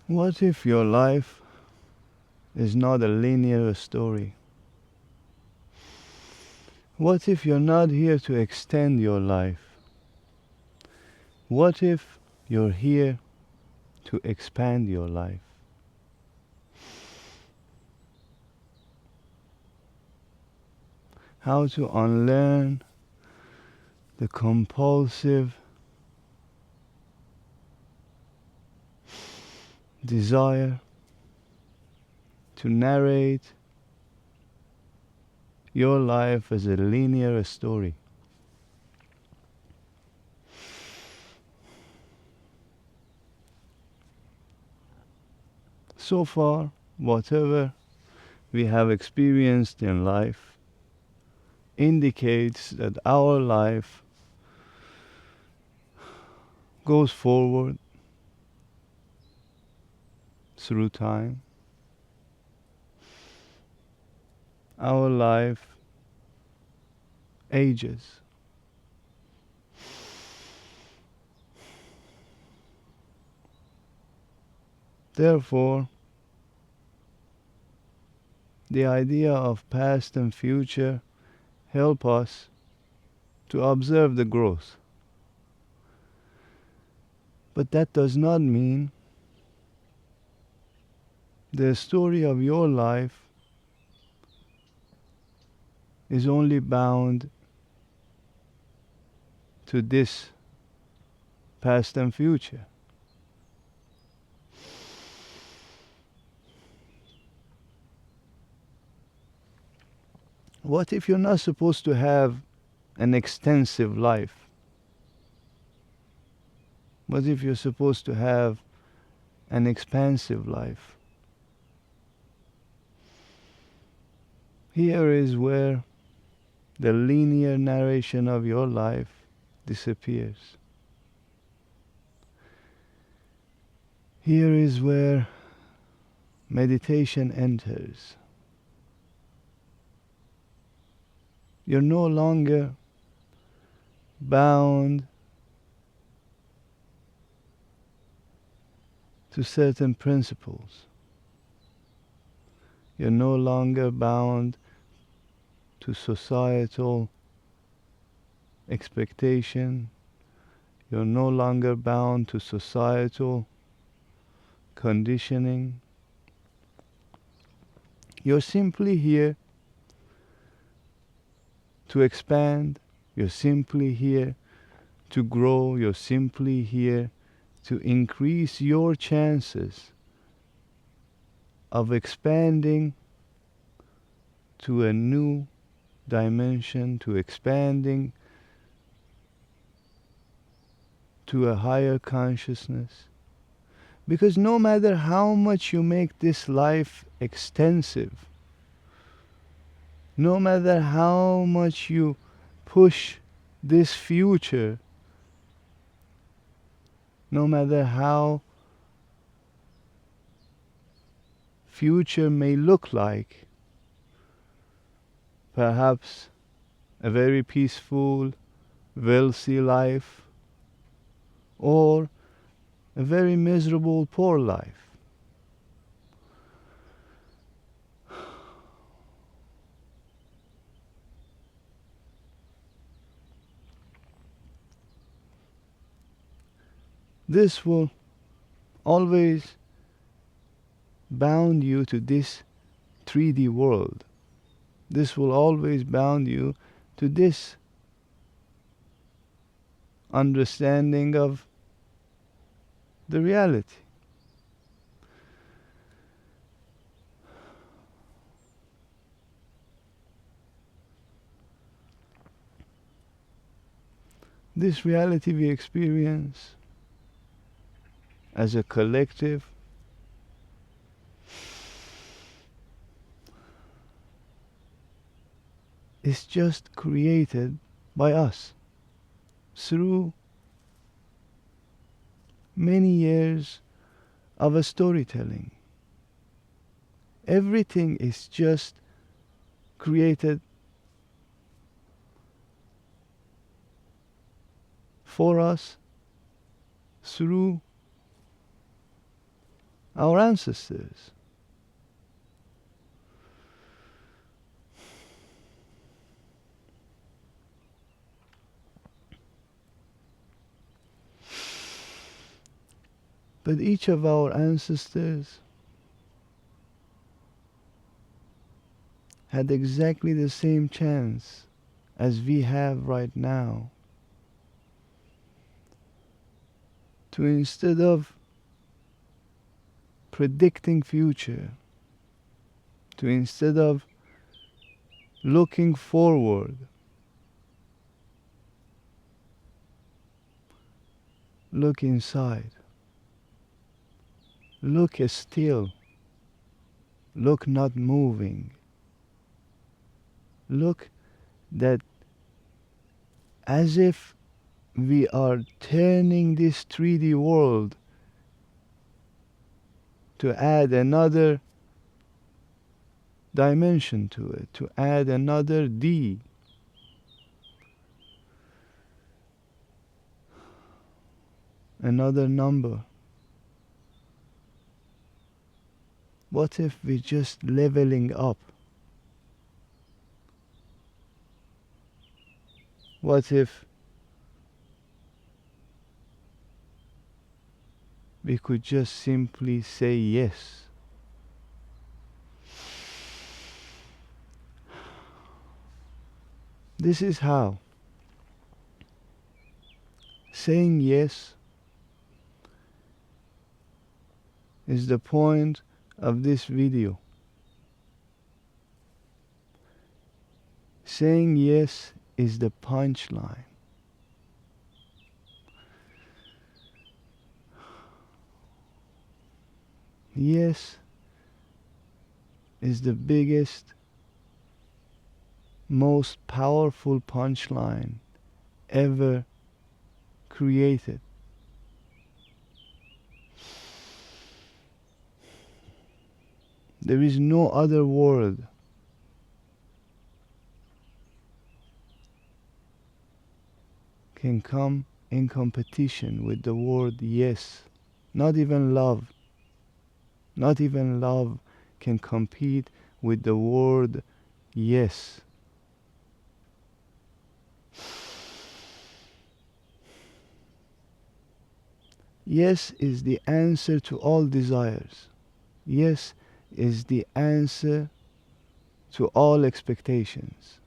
What if your life is not a linear story? What if you're not here to extend your life? What if you're here to expand your life? How to unlearn the compulsive desire to narrate your life as a linear story. So far, whatever we have experienced in life indicates that our life goes forward through time. Our life ages. Therefore, the idea of past and future help us to observe the growth. But that does not mean the story of your life is only bound to this past and future. What if you're not supposed to have an extensive life? What if you're supposed to have an expansive life? Here is where the linear narration of your life disappears. Here is where meditation enters. You're no longer bound to certain principles. You're no longer bound to societal expectation. You're no longer bound to societal conditioning. You're simply here to expand. You're simply here to grow. You're simply here to increase your chances of expanding to a new dimension, to expanding to a higher consciousness. Because no matter how much you make this life extensive, no matter how much you push this future, no matter how future may look like, perhaps a very peaceful, wealthy life, or a very miserable, poor life. This will always bound you to this 3D world. This will always bound you to this understanding of the reality. This reality we experience as a collective is just created by us through many years of a storytelling. Everything is just created for us through our ancestors. But each of our ancestors had exactly the same chance as we have right now to, instead of predicting future, to, instead of looking forward, look inside, look still, look not moving, look that as if we are turning this 3D world to add another dimension to it, to add another D. Another number. What if we just leveling up? What if we could just simply say yes? This is how. Saying yes is the point of this video. Saying yes is the punchline. Yes is the biggest, most powerful punchline ever created. There is no other word can come in competition with the word yes. Not even love. Not even love can compete with the word yes. Yes is the answer to all desires. Yes is the answer to all expectations.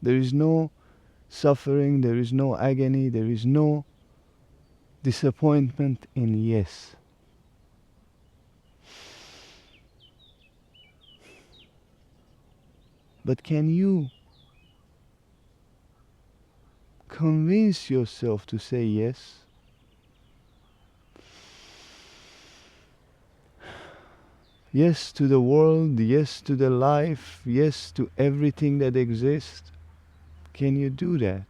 There is no suffering, there is no agony, there is no disappointment in yes. But can you convince yourself to say yes? Yes to the world, yes to the life, yes to everything that exists. Can you do that?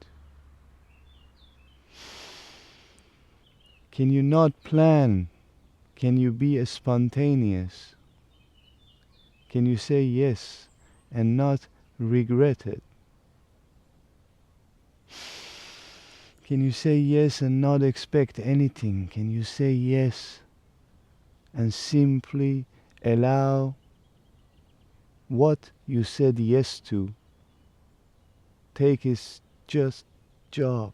Can you not plan? Can you be spontaneous? Can you say yes and not regret it? Can you say yes and not expect anything? Can you say yes and simply allow what you said yes to take its just job?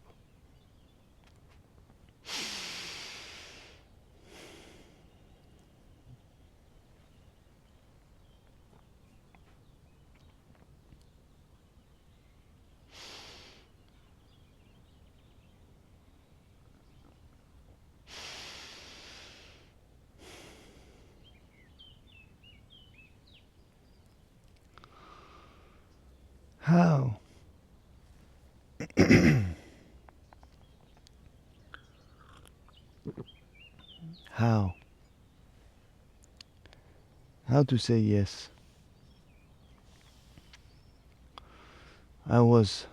How? How? How to say yes? I was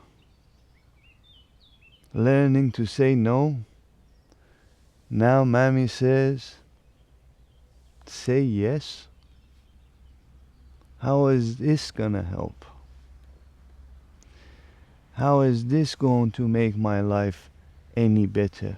learning to say no. Now Mammy says, say yes? How is this gonna help? How is this going to make my life any better?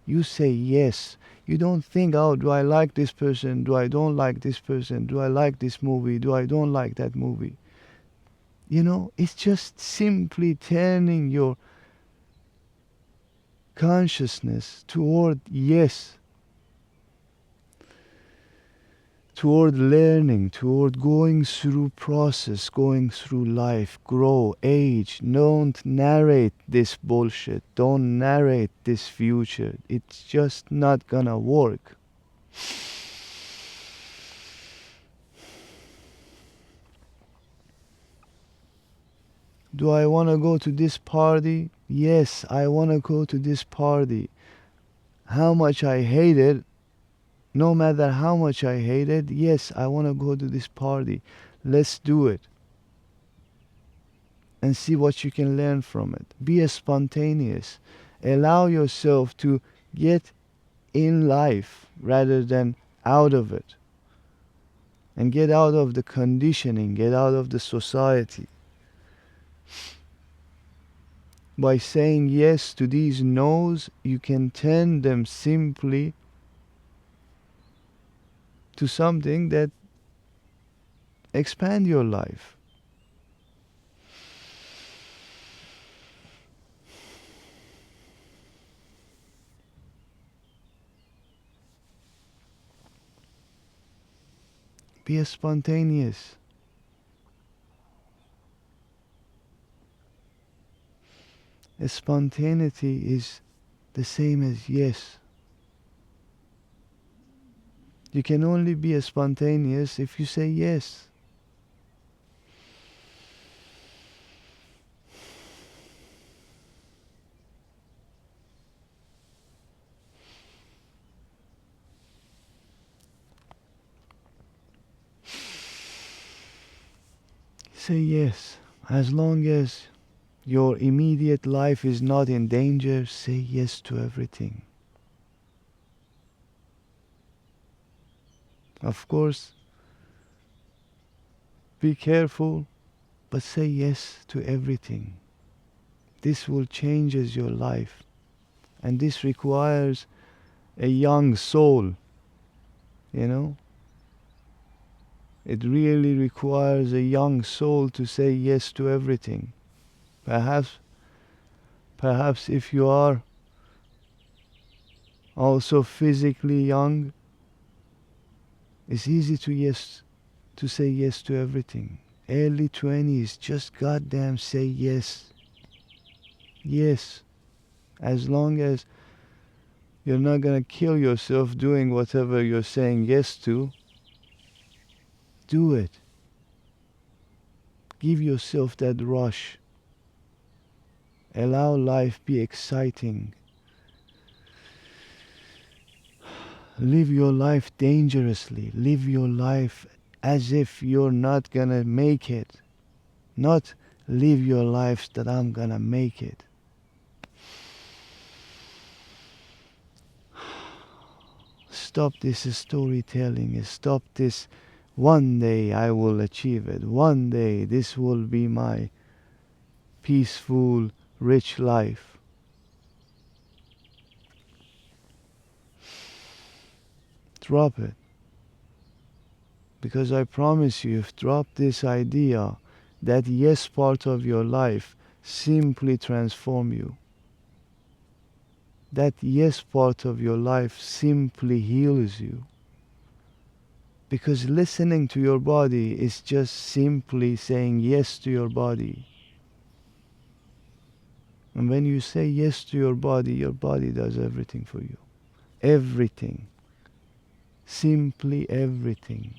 You say yes. You don't think, oh, do I like this person? Do I don't like this person? Do I like this movie? Do I don't like that movie? It's just simply turning your consciousness toward yes, toward learning, toward going through process, going through life, grow, age. Don't narrate this bullshit. Don't narrate this future. It's just not gonna work. Do I want to go to this party? Yes, I want to go to this party. How much I hate it, no matter how much I hate it, yes, I want to go to this party. Let's do it. And see what you can learn from it. Be spontaneous. Allow yourself to get in life rather than out of it. And get out of the conditioning, get out of the society. By saying yes to these no's, you can turn them simply to something that expand your life. Be spontaneous. Spontaneity is the same as yes. You can only be spontaneous if you say yes. Say yes. As long as your immediate life is not in danger, say yes to everything. Of course, be careful, but say yes to everything. This will changes your life. And this requires a young soul, you know. It really requires a young soul to say yes to everything. Perhaps if you are also physically young, it's easy to say yes to everything. Early 20s, just goddamn say yes. Yes. As long as you're not gonna kill yourself doing whatever you're saying yes to, do it. Give yourself that rush. Allow life be exciting. Live your life dangerously. Live your life as if you're not gonna make it. Not live your life that I'm gonna make it. Stop this storytelling. Stop this, one day I will achieve it. One day this will be my peaceful, rich life. Drop it. Because I promise you, if drop this idea, that yes part of your life simply transform you. That yes part of your life simply heals you. Because listening to your body is just simply saying yes to your body. And when you say yes to your body does everything for you. Everything. Simply everything.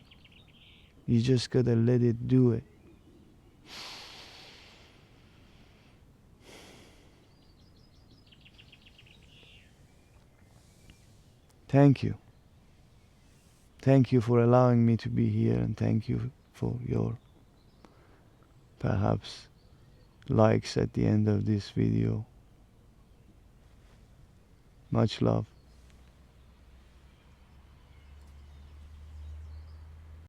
You just gotta let it do it. Thank you. Thank you for allowing me to be here, and thank you for your perhaps likes at the end of this video. Much love.